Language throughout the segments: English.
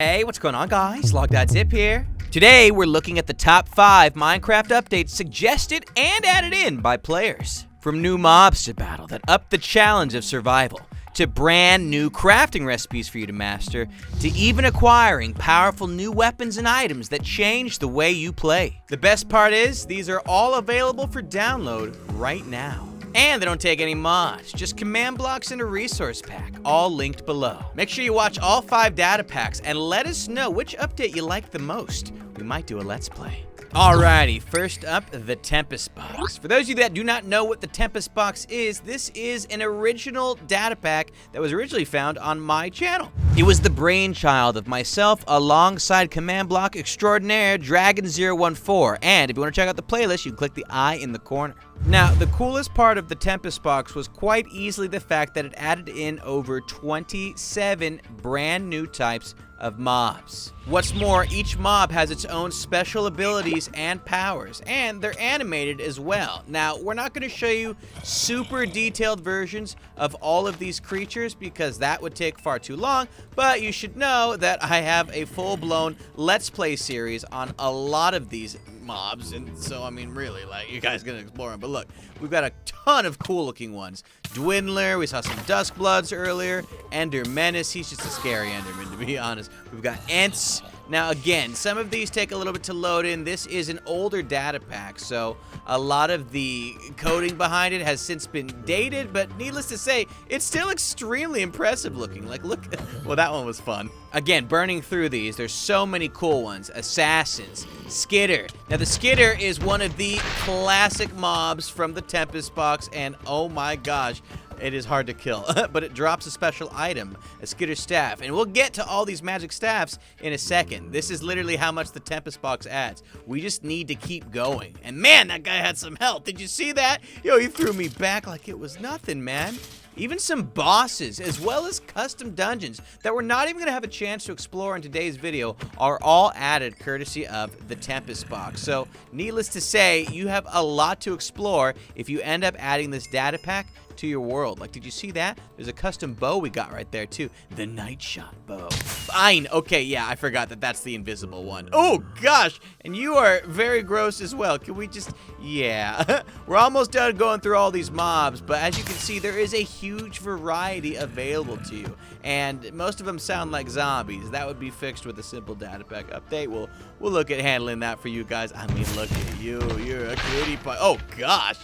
Hey, what's going on, guys? Logdotzip here. Today, we're looking at the top 5 Minecraft updates suggested and added in by players. From new mobs to battle that up the challenge of survival, to brand new crafting recipes for you to master, to even acquiring powerful new weapons and items that change the way you play. The best part is, these are all available for download right now. And they don't take any mods, just command blocks and a resource pack, all linked below. Make sure you watch all 5 data packs and let us know which update you like the most. We might do a Let's Play. Alrighty, first up, the Tempest Box. For those of you that do not know what the Tempest Box is, this is an original data pack that was originally found on my channel. It was the brainchild of myself alongside command block extraordinaire Dragon014, and if you want to check out the playlist, you can click the I in the corner. Now, the coolest part of the Tempest Box was quite easily the fact that it added in over 27 brand new types of mobs. What's more, each mob has its own special abilities and powers, and they're animated as well. Now, we're not going to show you super detailed versions of all of these creatures because that would take far too long, but you should know that I have a full-blown Let's Play series on a lot of these mobs, and so, I mean, really, like, you guys gonna explore them. But look, we've got a ton of cool-looking ones. Dwindler, we saw some Duskbloods earlier. Ender Menace, he's just a scary Enderman, to be honest. We've got Ents. Now, again, some of these take a little bit to load in. This is an older data pack, so a lot of the coding behind it has since been dated, but needless to say, it's still extremely impressive looking. Like, look, well, that one was fun. Again, burning through these, there's so many cool ones. Assassins, Skitter. Now, the Skitter is one of the classic mobs from the Tempest Box, and oh my gosh, it is hard to kill, but it drops a special item, a Skitter staff, and we'll get to all these magic staffs in a second. This is literally how much the Tempest Box adds. We just need to keep going. And man, that guy had some health. Did you see that? Yo, he threw me back like it was nothing, man. Even some bosses, as well as custom dungeons that we're not even going to have a chance to explore in today's video, are all added courtesy of the Tempest Box. So, needless to say, you have a lot to explore if you end up adding this data pack to your world. Like, did you see that? There's a custom bow we got right there, too. The Night Shot bow. Fine. Okay, yeah, I forgot that that's the invisible one. Oh, gosh. And you are very gross as well. Can we just... Yeah. We're almost done going through all these mobs, but as you can see, there is a huge variety available to you. And most of them sound like zombies. That would be fixed with a simple data pack update. We'll look at handling that for you guys. I mean, look at you. You're a cutie pie. Oh, gosh.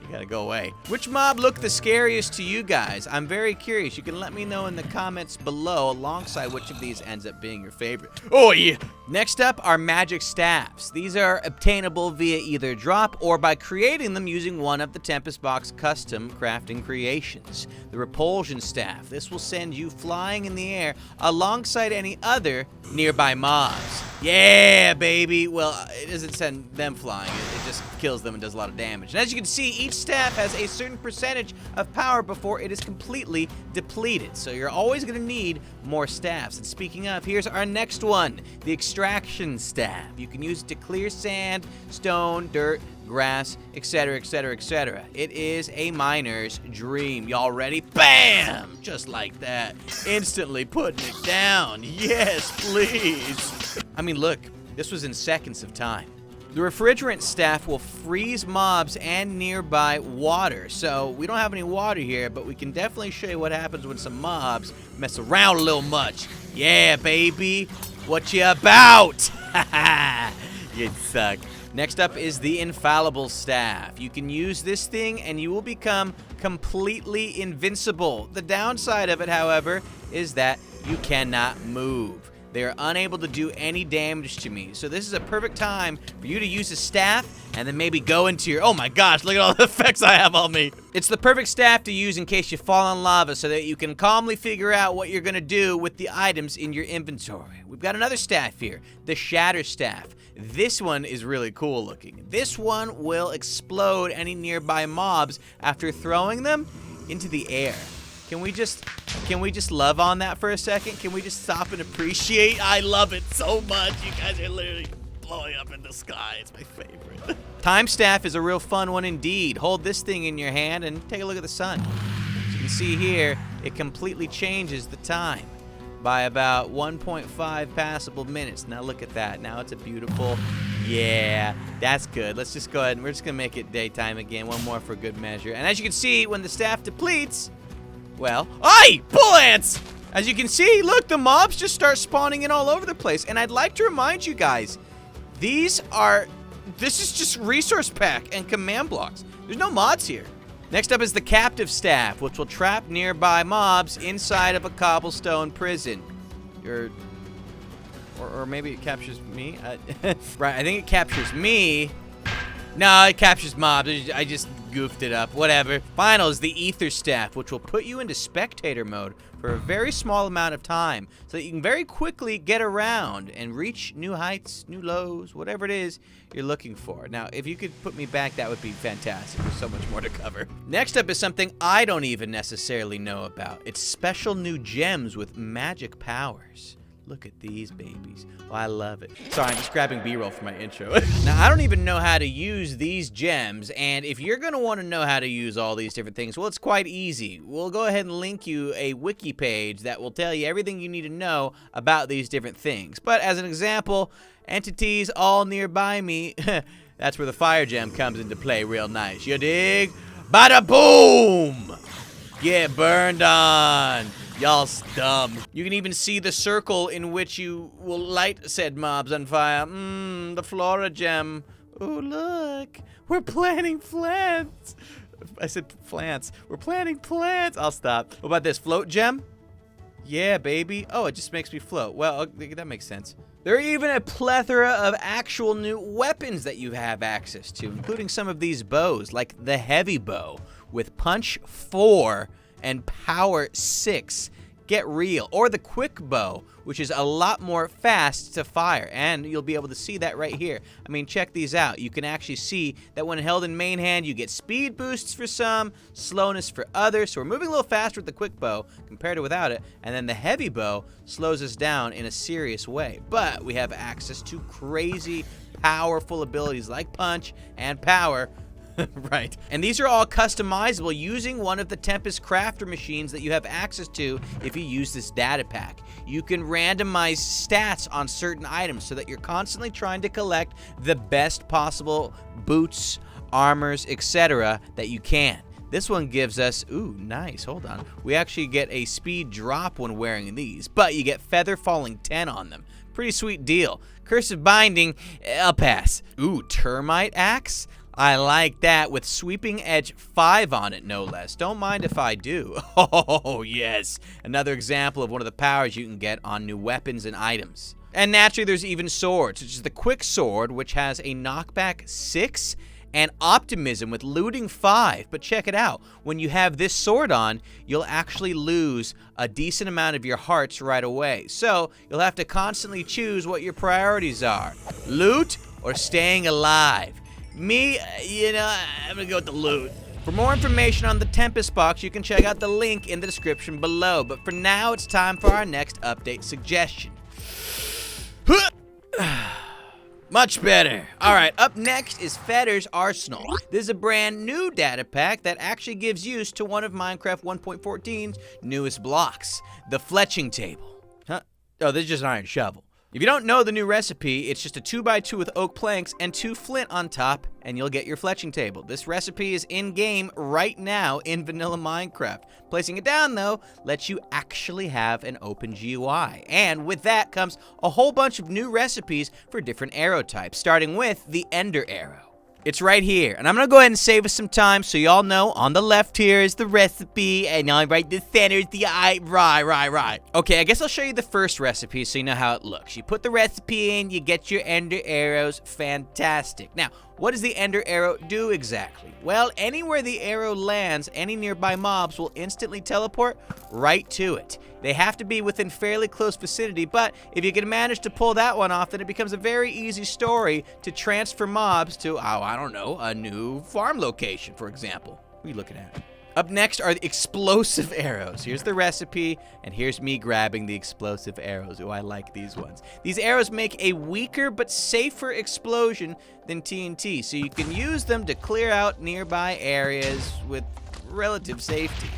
You gotta go away. Which mob looked the scariest to you guys? I'm very curious. You can let me know in the comments below alongside which of these ends up being your favorite. Oh yeah! Next up are magic staffs. These are obtainable via either drop or by creating them using one of the Tempest Box custom crafting creations. The repulsion staff. This will send you flying in the air alongside any other nearby mobs. Yeah, baby! Well, it doesn't send them flying. It just kills them and does a lot of damage. And as you can see, each staff has a certain percentage of power before it is completely depleted. So you're always going to need more staffs. And speaking of, here's our next one, the extraction staff. You can use it to clear sand, stone, dirt, grass, etc., etc., etc. It is a miner's dream. Y'all ready? Bam! Just like that. Instantly putting it down. Yes, please. I mean, look, this was in seconds of time. The refrigerant staff will freeze mobs and nearby water. So we don't have any water here, but we can definitely show you what happens when some mobs mess around a little much. Yeah, baby. What you about? You suck. Next up is the infallible staff. You can use this thing and you will become completely invincible. The downside of it, however, is that you cannot move. They are unable to do any damage to me. So this is a perfect time for you to use a staff and then maybe go into your... Oh my gosh, look at all the effects I have on me. It's the perfect staff to use in case you fall in lava so that you can calmly figure out what you're going to do with the items in your inventory. We've got another staff here, the Shatter Staff. This one is really cool looking. This one will explode any nearby mobs after throwing them into the air. Can we just love on that for a second? Can we just stop and appreciate? I love it so much. You guys are literally blowing up in the sky. It's my favorite. Time Staff is a real fun one indeed. Hold this thing in your hand and take a look at the sun. As you can see here, it completely changes the time. by about 1.5 passable minutes. Now look at that. Now it's a beautiful, yeah, that's good. Let's just go ahead and we're just gonna make it daytime again. One more for good measure. And as you can see, when the staff depletes, well, aye, bull ants! As you can see, look, the mobs just start spawning in all over the place. And I'd like to remind you guys, this is just resource pack and command blocks. There's no mods here. Next up is the captive staff, which will trap nearby mobs inside of a cobblestone prison. Or maybe it captures me. Right, I think it captures me. No, it captures mobs. I just goofed it up. Whatever. Final is the ether staff, which will put you into spectator mode for a very small amount of time, so that you can very quickly get around and reach new heights, new lows, whatever it is you're looking for. Now, if you could put me back, that would be fantastic. There's so much more to cover. Next up is something I don't even necessarily know about. It's special new gems with magic powers. Look at these babies. Oh, I love it. Sorry, I'm just grabbing B-roll for my intro. Now, I don't even know how to use these gems, and if you're gonna wanna know how to use all these different things, well, it's quite easy. We'll go ahead and link you a wiki page that will tell you everything you need to know about these different things. But as an example, entities all nearby me, that's where the fire gem comes into play real nice. You dig? Bada boom! Get burned on. Y'all dumb. You can even see the circle in which you will light said mobs on fire. The flora gem. Oh, look. We're planting plants. I said plants. We're planting plants. I'll stop. What about this float gem? Yeah, baby. Oh, it just makes me float. Well, that makes sense. There are even a plethora of actual new weapons that you have access to, including some of these bows, like the heavy bow with punch 4 and power 6. Get real. Or the quick bow, which is a lot more fast to fire, and you'll be able to see that right here. I mean, check these out. You can actually see that when held in main hand, you get speed boosts for some, slowness for others. So we're moving a little faster with the quick bow compared to without it, and then the heavy bow slows us down in a serious way. But we have access to crazy, powerful abilities like punch and power. Right. And these are all customizable using one of the Tempest crafter machines that you have access to if you use this data pack. You can randomize stats on certain items so that you're constantly trying to collect the best possible boots, armors, etc. that you can. This one gives us, ooh, nice, hold on. We actually get a speed drop when wearing these, but you get feather falling 10 on them. Pretty sweet deal. Cursive binding, I'll pass. Ooh, termite axe? I like that, with sweeping edge 5 on it, no less. Don't mind if I do. Oh, yes. Another example of one of the powers you can get on new weapons and items. And naturally, there's even swords, which is the quick sword, which has a knockback 6 and optimism with looting 5. But check it out. When you have this sword on, you'll actually lose a decent amount of your hearts right away. So you'll have to constantly choose what your priorities are. Loot or staying alive. Me, you know, I'm gonna go with the loot. For more information on the Tempest Box, you can check out the link in the description below. But for now, it's time for our next update suggestion. Much better. All right, up next is Fetter's Arsenal. This is a brand new data pack that actually gives use to one of Minecraft 1.14's newest blocks, the fletching table. Huh? Oh, this is just an iron shovel. If you don't know the new recipe, it's just a 2x2 with oak planks and 2 flint on top, and you'll get your fletching table. This recipe is in-game right now in vanilla Minecraft. Placing it down, though, lets you actually have an open GUI. And with that comes a whole bunch of new recipes for different arrow types, starting with the Ender Arrow. It's right here, and I'm gonna go ahead and save us some time so y'all know on the left here is the recipe, and on right the center is the right. Okay, I guess I'll show you the first recipe so you know how it looks. You put the recipe in, you get your Ender Arrows, fantastic. Now, what does the Ender Arrow do exactly? Well, anywhere the arrow lands, any nearby mobs will instantly teleport right to it. They have to be within fairly close vicinity, but if you can manage to pull that one off, then it becomes a very easy story to transfer mobs to, oh, I don't know, a new farm location, for example. What are you looking at? Up next are the explosive arrows. Here's the recipe, and here's me grabbing the explosive arrows. Oh, I like these ones. These arrows make a weaker but safer explosion than TNT, so you can use them to clear out nearby areas with relative safety.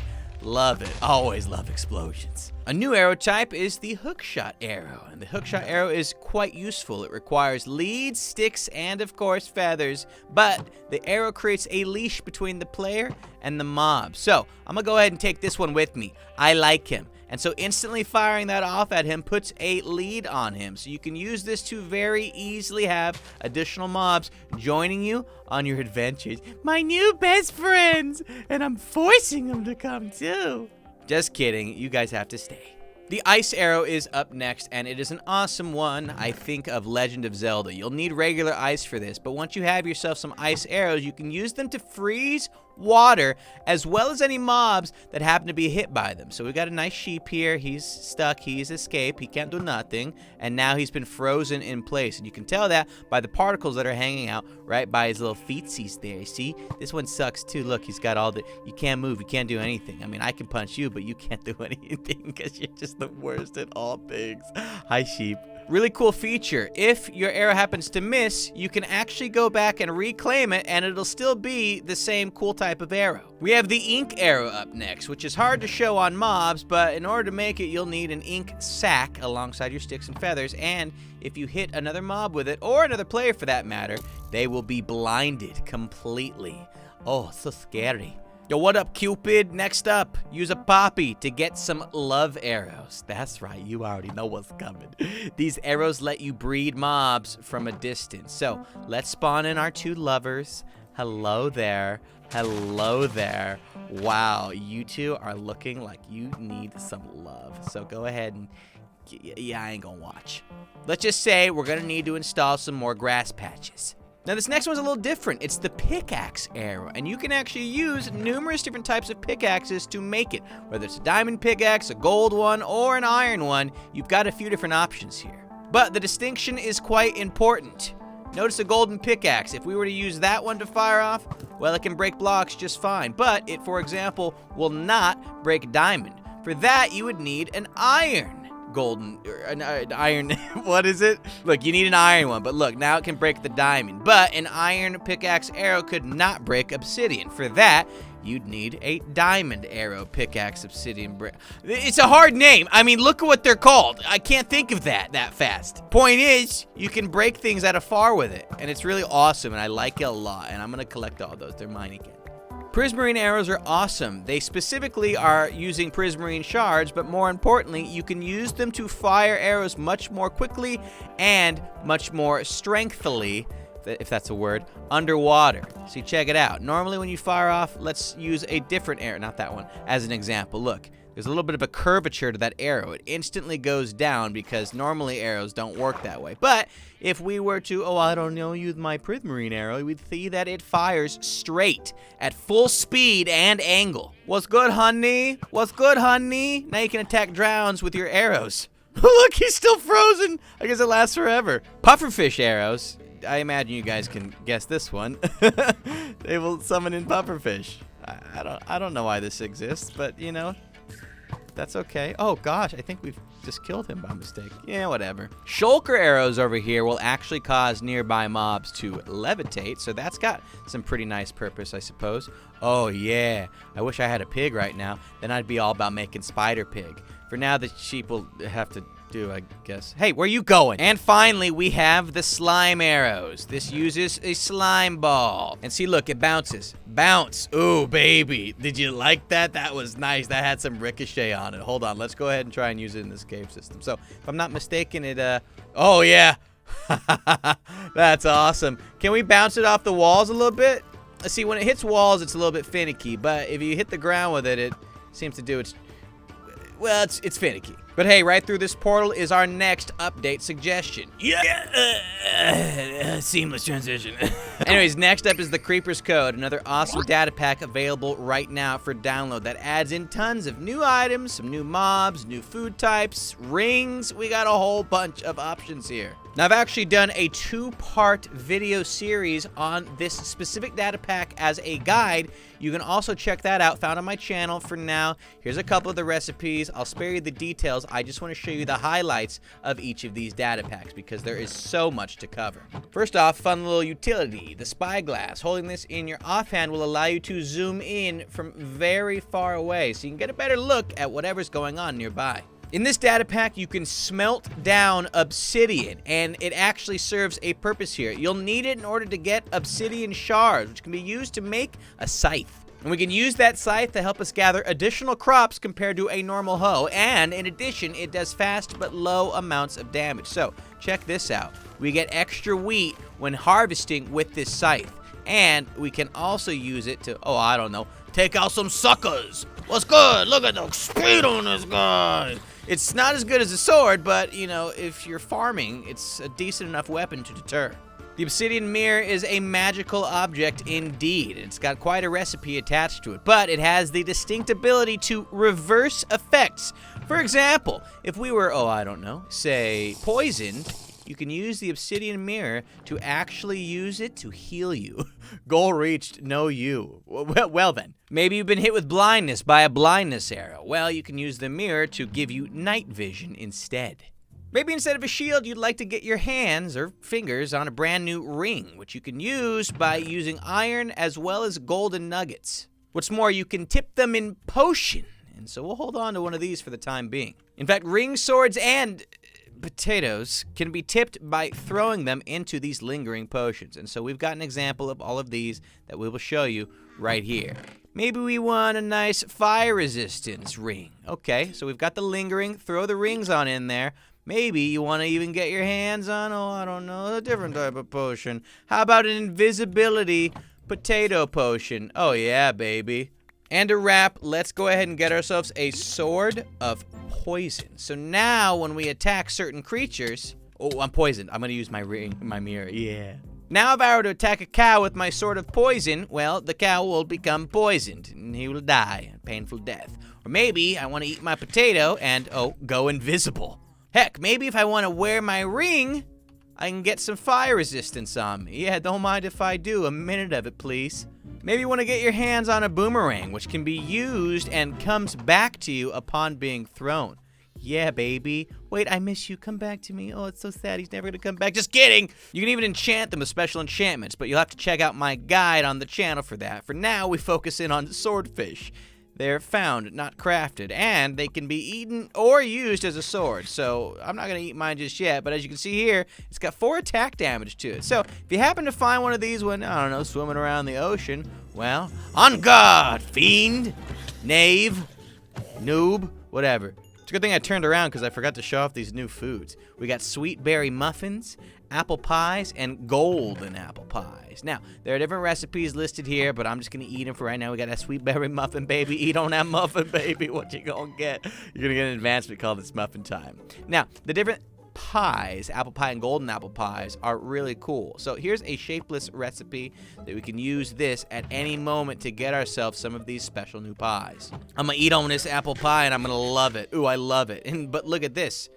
Love it. Always love explosions. A new arrow type is the hookshot arrow, and the hookshot arrow is quite useful. It requires leads, sticks, and of course feathers, but the arrow creates a leash between the player and the mob. So I'm gonna go ahead and take this one with me. I like him. And so instantly firing that off at him puts a lead on him. So you can use this to very easily have additional mobs joining you on your adventures. My new best friends! And I'm forcing them to come too. Just kidding, you guys have to stay. The ice arrow is up next, and it is an awesome one. I think of Legend of Zelda. You'll need regular ice for this, but once you have yourself some ice arrows, you can use them to freeze water, as well as any mobs that happen to be hit by them. So we got a nice sheep here. He's stuck. He's escaped. He can't do nothing, and now he's been frozen in place. And you can tell that by the particles that are hanging out right by his little feetsies there. See, this one sucks too. Look, he's got all the. You can't move. You can't do anything. I mean, I can punch you, but you can't do anything because you're just the worst at all things. Hi, sheep. Really cool feature. If your arrow happens to miss, you can actually go back and reclaim it, and it'll still be the same cool type of arrow. We have the ink arrow up next, which is hard to show on mobs, but in order to make it, you'll need an ink sack alongside your sticks and feathers, and if you hit another mob with it, or another player for that matter, they will be blinded completely. Oh, so scary. Yo, what up, Cupid? Next up, use a poppy to get some love arrows. That's right, you already know what's coming. These arrows let you breed mobs from a distance. So let's spawn in our two lovers. Hello there. Hello there. Wow, you two are looking like you need some love. So go ahead and, yeah, I ain't gonna watch. Let's just say we're gonna need to install some more grass patches. Now this next one's a little different. It's the pickaxe arrow, and you can actually use numerous different types of pickaxes to make it. Whether it's a diamond pickaxe, a gold one, or an iron one, you've got a few different options here. But the distinction is quite important. Notice a golden pickaxe. If we were to use that one to fire off, well, it can break blocks just fine, but it, for example, will not break diamond. For that, you would need an iron. Iron, what is it? Look, you need an iron one, but look, now it can break the diamond. But an iron pickaxe arrow could not break obsidian. For that, you'd need a diamond arrow pickaxe obsidian brick. It's a hard name. I mean, look at what they're called. I can't think of that fast. Point is, you can break things out of far with it, and it's really awesome, and I like it a lot, and I'm gonna collect all those. They're mine again. Prismarine arrows are awesome. They specifically are using prismarine shards, but more importantly, you can use them to fire arrows much more quickly and much more strengthily, if that's a word, underwater. See, check it out. Normally when you fire off, let's use a different arrow, not that one, as an example. Look, there's a little bit of a curvature to that arrow. It instantly goes down because normally arrows don't work that way. But if we were to, use my prismarine arrow, we'd see that it fires straight at full speed and angle. What's good, honey? What's good, honey? Now you can attack drowns with your arrows. Look, he's still frozen. I guess it lasts forever. Pufferfish arrows. I imagine you guys can guess this one. They will summon in pufferfish. I don't know why this exists, but you know, that's okay. Oh gosh, I think we've just killed him by mistake. Yeah, whatever. Shulker arrows over here will actually cause nearby mobs to levitate, so that's got some pretty nice purpose, I suppose. Oh yeah, I wish I had a pig right now. Then I'd be all about making spider pig. For now, the sheep will have to do, I guess. Hey, where you going? And finally, we have the slime arrows. This uses a slime ball. And see, look, it bounces. Bounce. Ooh, baby. Did you like that? That was nice. That had some ricochet on it. Hold on. Let's go ahead and try and use it in this cave system. So, if I'm not mistaken, it, oh, yeah. That's awesome. Can we bounce it off the walls a little bit? Let's see, when it hits walls, it's a little bit finicky. But if you hit the ground with it, it seems to do its... Well, it's finicky. But hey, right through this portal is our next update suggestion. Yeah, seamless transition. Anyways, next up is the Creeper's Code, another awesome data pack available right now for download that adds in tons of new items, some new mobs, new food types, rings. We got a whole bunch of options here. Now, I've actually done a 2-part video series on this specific data pack as a guide. You can also check that out, found on my channel. For now, here's a couple of the recipes. I'll spare you the details. I just want to show you the highlights of each of these data packs because there is so much to cover. First off, fun little utility, the spyglass. Holding this in your offhand will allow you to zoom in from very far away so you can get a better look at whatever's going on nearby. In this data pack, you can smelt down obsidian, and it actually serves a purpose here. You'll need it in order to get obsidian shards, which can be used to make a scythe. And we can use that scythe to help us gather additional crops compared to a normal hoe, and in addition, it does fast but low amounts of damage. So, check this out. We get extra wheat when harvesting with this scythe, and we can also use it to, oh, I don't know, take out some suckers. What's good? Look at the speed on this guy. It's not as good as a sword, but, you know, if you're farming, it's a decent enough weapon to deter. The obsidian mirror is a magical object indeed. It's got quite a recipe attached to it, but it has the distinct ability to reverse effects. For example, if we were, oh, I don't know, say poisoned, you can use the obsidian mirror to actually use it to heal you. Goal reached, no you. Well then, maybe you've been hit with blindness by a blindness arrow. Well, you can use the mirror to give you night vision instead. Maybe instead of a shield, you'd like to get your hands or fingers on a brand new ring, which you can use by using iron as well as golden nuggets. What's more, you can tip them in potion, and so we'll hold on to one of these for the time being. In fact, ring swords and potatoes can be tipped by throwing them into these lingering potions. And so we've got an example of all of these that we will show you right here. Maybe we want a nice fire resistance ring. Okay, so we've got the lingering, throw the rings on in there. Maybe you want to even get your hands on, oh, I don't know, a different type of potion. How about an invisibility potato potion? Oh yeah, baby. And to wrap, let's go ahead and get ourselves a sword of poison. So now when we attack certain creatures, oh, I'm poisoned. I'm going to use my ring, my mirror. Yeah. Now if I were to attack a cow with my sword of poison, well, the cow will become poisoned and he will die a painful death. Or maybe I want to eat my potato and, oh, go invisible. Heck, maybe if I want to wear my ring, I can get some fire resistance on me. Yeah, don't mind if I do. A minute of it, please. Maybe you want to get your hands on a boomerang, which can be used and comes back to you upon being thrown. Yeah, baby. Wait, I miss you. Come back to me. Oh, it's so sad. He's never going to come back. Just kidding. You can even enchant them with special enchantments, but you'll have to check out my guide on the channel for that. For now, we focus in on swordfish. They're found, not crafted, and they can be eaten or used as a sword. So I'm not going to eat mine just yet, but as you can see here, it's got 4 attack damage to it. So if you happen to find one of these when, I don't know, swimming around the ocean, well, on guard, fiend, knave, noob, whatever. It's a good thing I turned around because I forgot to show off these new foods. We got sweet berry muffins, apple pies, and golden apple pies. Now, there are different recipes listed here, but I'm just going to eat them for right now. We got that sweet berry muffin, baby. Eat on that muffin, baby. What you going to get? You're going to get an advancement called It's Muffin Time. Now, the different pies, apple pie and golden apple pies, are really cool. So here's a shapeless recipe that we can use this at any moment to get ourselves some of these special new pies. I'm going to eat on this apple pie, and I'm going to love it. Ooh, I love it. But look at this.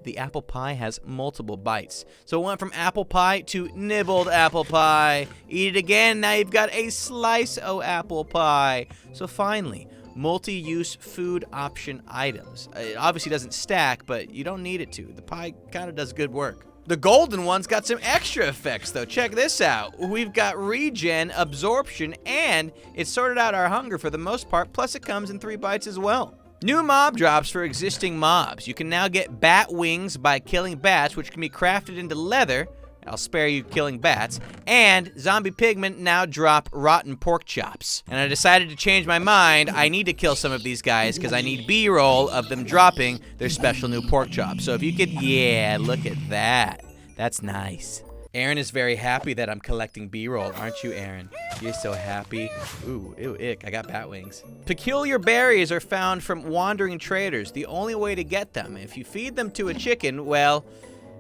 The apple pie has multiple bites. So it went from apple pie to nibbled apple pie. Eat it again, now you've got a slice of apple pie. So finally, multi-use food option items. It obviously doesn't stack, but you don't need it to. The pie kind of does good work. The golden one's got some extra effects though. Check this out. We've got regen, absorption, and it sorted out our hunger for the most part, plus it comes in 3 bites as well. New mob drops for existing mobs. You can now get bat wings by killing bats, which can be crafted into leather. I'll spare you killing bats. And zombie pigmen now drop rotten pork chops. And I decided to change my mind. I need to kill some of these guys because I need B-roll of them dropping their special new pork chops. So if you could, yeah, look at that. That's nice. Aaron is very happy that I'm collecting B-roll, aren't you, Aaron? You're so happy. Ooh, ew, ick, I got bat wings. Peculiar berries are found from wandering traders. The only way to get them, if you feed them to a chicken, well,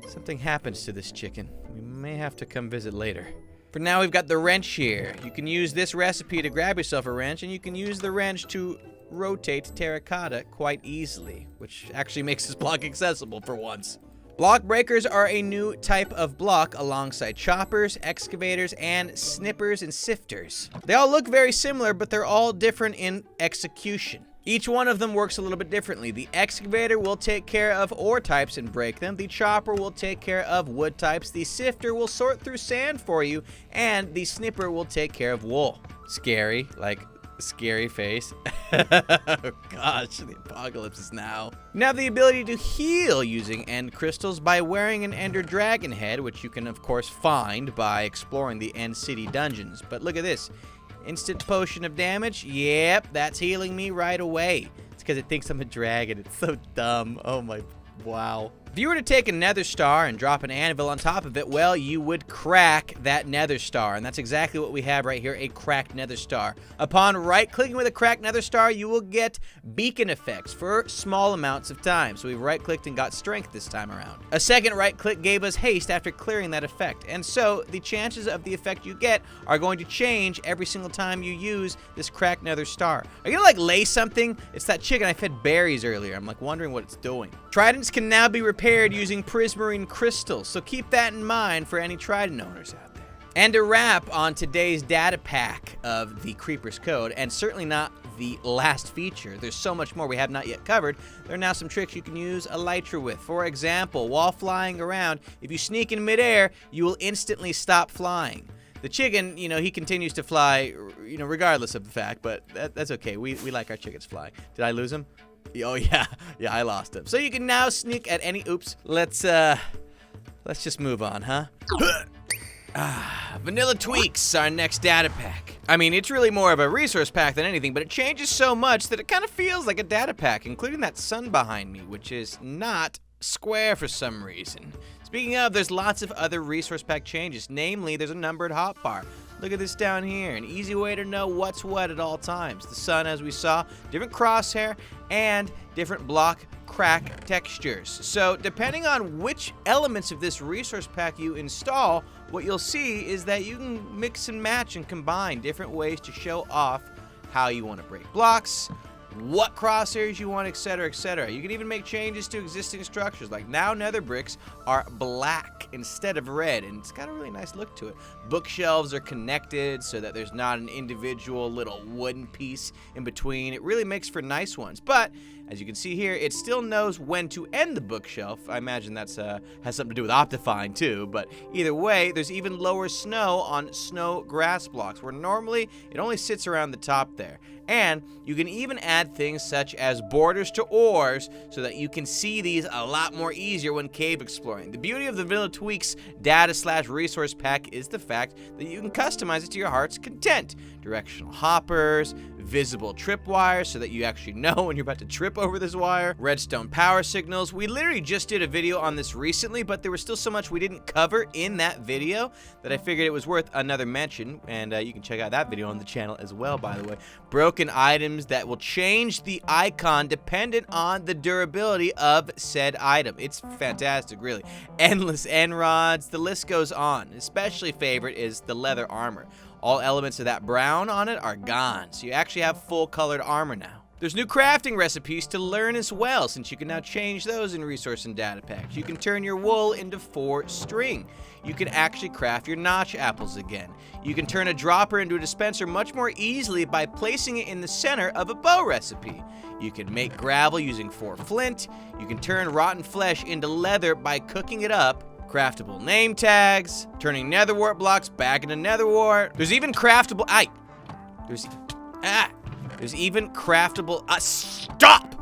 something happens to this chicken. We may have to come visit later. For now, we've got the wrench here. You can use this recipe to grab yourself a wrench, and you can use the wrench to rotate terracotta quite easily, which actually makes this block accessible for once. Block breakers are a new type of block alongside choppers, excavators, and snippers and sifters. They all look very similar, but they're all different in execution. Each one of them works a little bit differently. The excavator will take care of ore types and break them. The chopper will take care of wood types. The sifter will sort through sand for you. And the snipper will take care of wool. Scary, like scary face. Oh gosh, the apocalypse is now. Now the ability to heal using end crystals by wearing an ender dragon head, which you can of course find by exploring the end city dungeons. But look at this. Instant potion of damage. Yep, that's healing me right away. It's because it thinks I'm a dragon. It's so dumb. Oh my, wow. If you were to take a nether star and drop an anvil on top of it, well, you would crack that nether star. And that's exactly what we have right here, a cracked nether star. Upon right-clicking with a cracked nether star, you will get beacon effects for small amounts of time. So we've right-clicked and got strength this time around. A second right-click gave us haste after clearing that effect. And so the chances of the effect you get are going to change every single time you use this cracked nether star. Are you gonna like lay something? It's that chicken I fed berries earlier. I'm like wondering what it's doing. Tridents can now be repaired using prismarine crystals, so keep that in mind for any trident owners out there. And a wrap on today's data pack of the Creeper's Code, and certainly not the last feature. There's so much more we have not yet covered. There are now some tricks you can use Elytra with. For example, while flying around, if you sneak in midair, you will instantly stop flying. The chicken, you know, he continues to fly, you know, regardless of the fact, but that's okay. We like our chickens flying. Did I lose him? Oh yeah, I lost him. So you can now sneak at any, oops, let's just move on, huh? Vanilla Tweaks, our next data pack. I mean, it's really more of a resource pack than anything, but it changes so much that it kind of feels like a data pack, including that sun behind me, which is not square for some reason. Speaking of, there's lots of other resource pack changes, namely, there's a numbered hotbar. Look at this down here, an easy way to know what's what at all times. The sun, as we saw, different crosshair, and different block crack textures. So depending on which elements of this resource pack you install, what you'll see is that you can mix and match and combine different ways to show off how you want to break blocks, what crosshairs you want, etc., etc. You can even make changes to existing structures, like now nether bricks are black instead of red, and it's got a really nice look to it. Bookshelves are connected so that there's not an individual little wooden piece in between. It really makes for nice ones, but as you can see here, it still knows when to end the bookshelf. I imagine that's has something to do with Optifine too, but either way, there's even lower snow on snow grass blocks, where normally it only sits around the top there. And you can even add things such as borders to ores so that you can see these a lot more easier when cave exploring. The beauty of the Vanilla Tweaks data/resource pack is the fact that you can customize it to your heart's content. Directional hoppers, visible tripwires so that you actually know when you're about to trip over this wire, redstone power signals. We literally just did a video on this recently, but there was still so much we didn't cover in that video that I figured it was worth another mention, and you can check out that video on the channel as well, by the way. Broken items that will change the icon dependent on the durability of said item. It's fantastic, really. Endless end rods, the list goes on. Especially favorite is the leather armor. All elements of that brown on it are gone, so you actually have full colored armor now. There's new crafting recipes to learn as well, since you can now change those in resource and data packs. You can turn your wool into 4 string. You can actually craft your notch apples again. You can turn a dropper into a dispenser much more easily by placing it in the center of a bow recipe. You can make gravel using 4 flint. You can turn rotten flesh into leather by cooking it up. Craftable name tags, turning netherwart blocks back into netherwart. There's even craftable, there's even craftable, stop,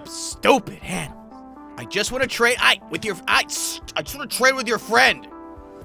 stupid hand. I just want to trade, with your, I just want to trade with your friend.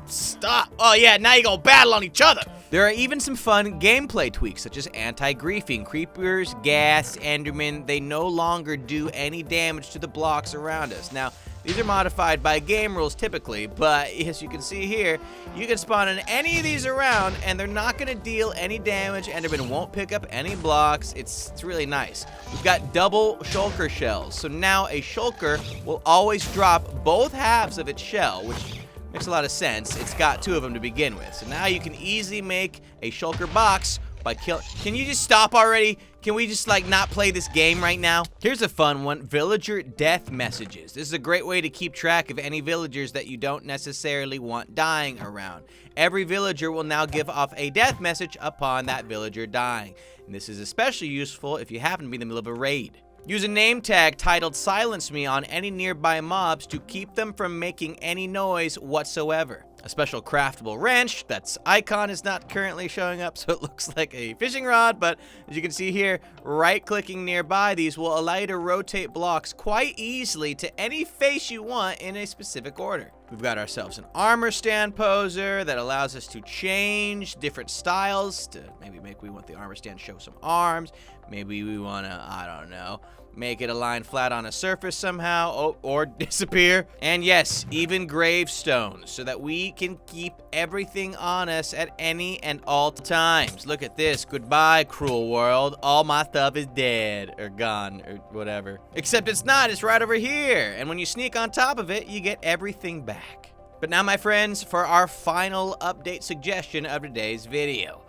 Stop. Oh yeah, now you go battle on each other. There are even some fun gameplay tweaks, such as anti-griefing. Creepers, ghast, endermen, they no longer do any damage to the blocks around us. Now, these are modified by game rules typically, but as you can see here, you can spawn in any of these around and they're not going to deal any damage. Enderman won't pick up any blocks. It's really nice. We've got double shulker shells, so now a shulker will always drop both halves of its shell, which makes a lot of sense. It's got 2 of them to begin with. So now you can easily make a shulker box by killing. Can you just stop already? Can we just, like, not play this game right now? Here's a fun one. Villager death messages. This is a great way to keep track of any villagers that you don't necessarily want dying around. Every villager will now give off a death message upon that villager dying. And this is especially useful if you happen to be in the middle of a raid. Use a name tag titled Silence Me on any nearby mobs to keep them from making any noise whatsoever. A special craftable wrench, that's icon is not currently showing up, so it looks like a fishing rod, but as you can see here, right-clicking nearby these will allow you to rotate blocks quite easily to any face you want in a specific order. We've got ourselves an armor stand poser that allows us to change different styles to maybe we want the armor stand to show some arms. Maybe we want to, I don't know, make it align flat on a surface somehow, or disappear. And yes, even gravestones, so that we can keep everything on us at any and all times. Look at this. Goodbye, cruel world. All my stuff is dead, or gone, or whatever. Except it's not. It's right over here. And when you sneak on top of it, you get everything back. But now, my friends, for our final update suggestion of today's video.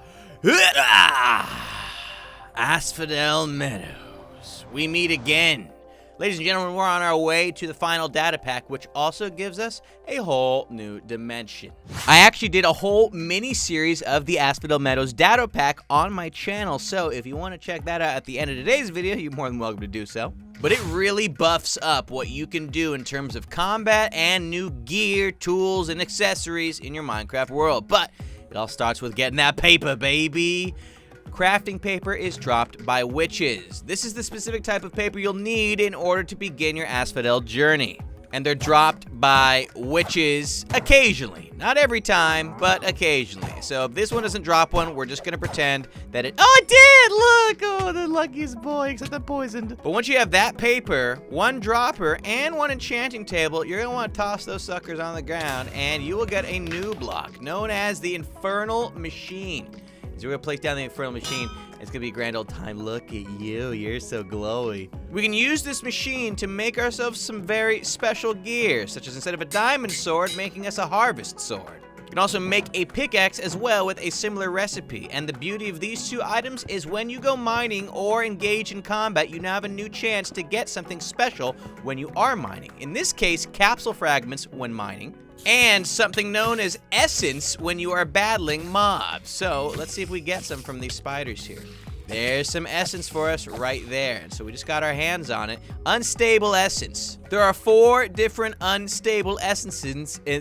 Asphodel Meadows. We meet again. Ladies and gentlemen, we're on our way to the final data pack, which also gives us a whole new dimension. I actually did a whole mini-series of the Asphodel Meadows data pack on my channel, so if you want to check that out at the end of today's video, you're more than welcome to do so. But it really buffs up what you can do in terms of combat and new gear, tools, and accessories in your Minecraft world. But it all starts with getting that paper, baby. Crafting paper is dropped by witches. This is the specific type of paper you'll need in order to begin your Asphodel journey. And they're dropped by witches occasionally. Not every time, but occasionally. So if this one doesn't drop one, we're just gonna pretend that it— oh, it did! Look! Oh, the luckiest boy, except I'm poisoned. But once you have that paper, one dropper, and one enchanting table, you're gonna wanna toss those suckers on the ground, and you will get a new block known as the Infernal Machine. So we're gonna place down the Infernal Machine. It's gonna be a grand old time. Look at you, you're so glowy. We can use this machine to make ourselves some very special gear, such as instead of a diamond sword, making us a harvest sword. You can also make a pickaxe as well with a similar recipe. And the beauty of these two items is when you go mining or engage in combat, you now have a new chance to get something special when you are mining. In this case, capsule fragments when mining, and something known as essence when you are battling mobs. So let's see if we get some from these spiders here. There's some essence for us right there. And so we just got our hands on it. Unstable essence. There are 4 different unstable essences. All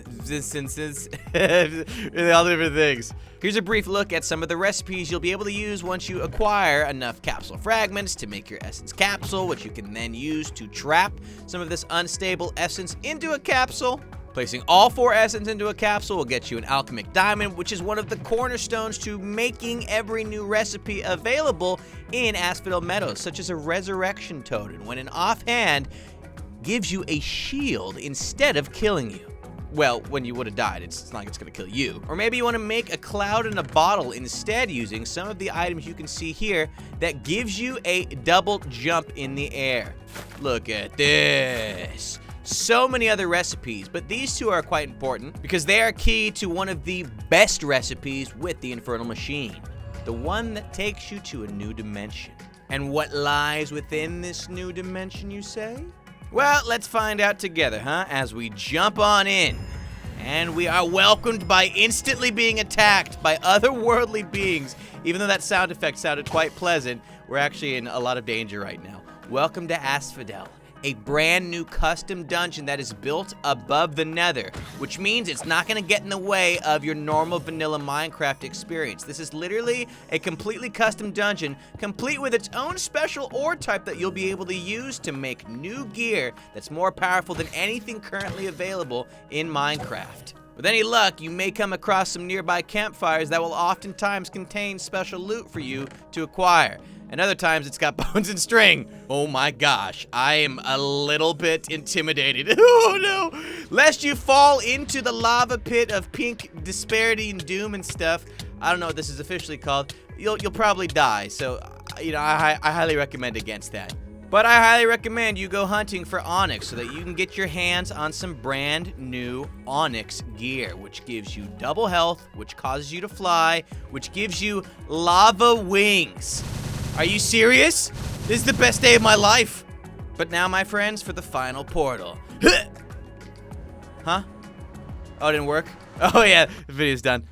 different things. Here's a brief look at some of the recipes you'll be able to use once you acquire enough capsule fragments to make your essence capsule, which you can then use to trap some of this unstable essence into a capsule. Placing all 4 essence into a capsule will get you an alchemic diamond, which is one of the cornerstones to making every new recipe available in Asphodel Meadows, such as a resurrection totem, when an offhand gives you a shield instead of killing you. Well, when you would have died, it's not like it's gonna kill you. Or maybe you want to make a cloud in a bottle instead, using some of the items you can see here that gives you a double jump in the air. Look at this. So many other recipes, but these 2 are quite important because they are key to one of the best recipes with the Infernal Machine. The one that takes you to a new dimension. And what lies within this new dimension, you say? Well, let's find out together, huh? As we jump on in. And we are welcomed by instantly being attacked by otherworldly beings. Even though that sound effect sounded quite pleasant, we're actually in a lot of danger right now. Welcome to Asphodel, a brand new custom dungeon that is built above the Nether, which means it's not gonna get in the way of your normal vanilla Minecraft experience. This is literally a completely custom dungeon, complete with its own special ore type that you'll be able to use to make new gear that's more powerful than anything currently available in Minecraft. With any luck, you may come across some nearby campfires that will oftentimes contain special loot for you to acquire. And other times it's got bones and string. Oh my gosh, I am a little bit intimidated. Oh no! Lest you fall into the lava pit of pink disparity and doom and stuff. I don't know what this is officially called. You'll probably die, so you know I highly recommend against that. But I highly recommend you go hunting for onyx so that you can get your hands on some brand new onyx gear, which gives you double health, which causes you to fly, which gives you lava wings. Are you serious? This is the best day of my life. But now, my friends, for the final portal. Huh? Oh, it didn't work? Oh, yeah, the video's done.